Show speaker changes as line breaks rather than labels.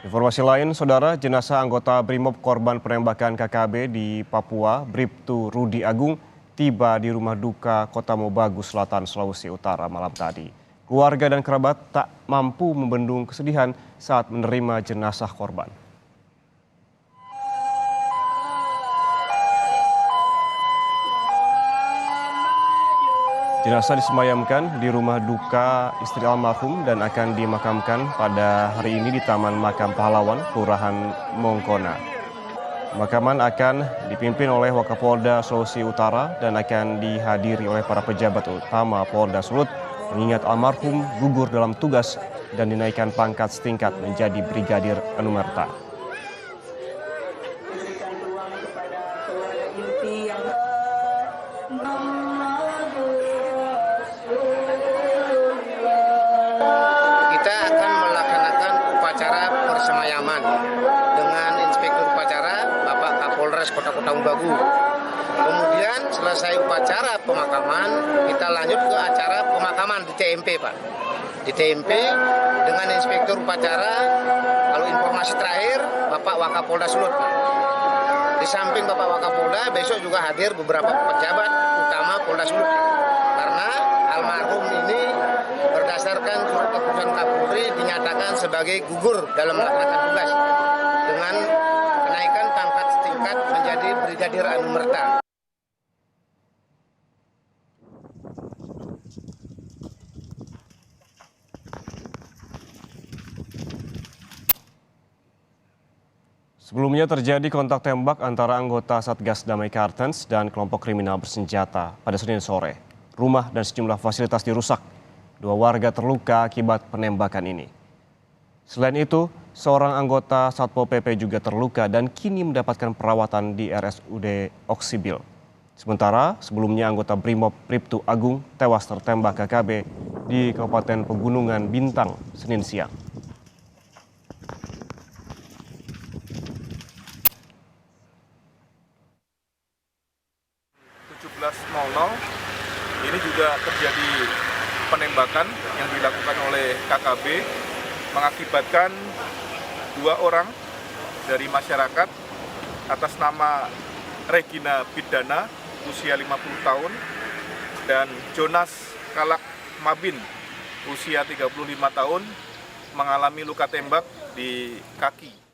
Informasi lain, saudara, jenazah anggota Brimob korban penembakan KKB di Papua, Bribtu Rudi Agung, tiba di rumah duka Kota Mobagu Selatan, Sulawesi Utara malam tadi. Keluarga dan kerabat tak mampu membendung kesedihan saat menerima jenazah korban. Jenazah disemayamkan di rumah duka istri almarhum dan akan dimakamkan pada hari ini di Taman Makam Pahlawan, Kelurahan Mongkona. Pemakaman akan dipimpin oleh Wakapolda Sulawesi Utara dan akan dihadiri oleh para pejabat utama Polda Sulut, mengingat almarhum gugur dalam tugas dan dinaikkan pangkat setingkat menjadi Brigadir Anumerta.
Kita akan melaksanakan upacara persemayaman dengan Inspektur Upacara Bapak Kapolres Kota Mobagu. Kemudian selesai upacara pemakaman, kita lanjut ke acara pemakaman di TMP, Pak. Di TMP dengan Inspektur Upacara, kalau informasi terakhir Bapak Wakapolda Sulut, Pak. Di samping Bapak Wakapolda, besok juga hadir beberapa pejabat utama Polda Sulut. Karena almarhum ini berdasarkan surat keputusan Kapolri dinyatakan sebagai gugur dalam melaksanakan tugas dengan kenaikan pangkat setingkat menjadi Brigadir Anumerta.
Sebelumnya terjadi kontak tembak antara anggota Satgas Damai Kartens dan kelompok kriminal bersenjata pada Senin sore. Rumah dan sejumlah fasilitas dirusak. 2 warga terluka akibat penembakan ini. Selain itu, seorang anggota Satpol PP juga terluka dan kini mendapatkan perawatan di RSUD Oksibil. Sementara sebelumnya anggota Brimob Bribtu Agung tewas tertembak KKB di Kabupaten Pegunungan Bintang Senin siang.
Ini juga terjadi penembakan yang dilakukan oleh KKB mengakibatkan 2 orang dari masyarakat atas nama Regina Bidana usia 50 tahun dan Jonas Kalak Mabin usia 35 tahun mengalami luka tembak di kaki.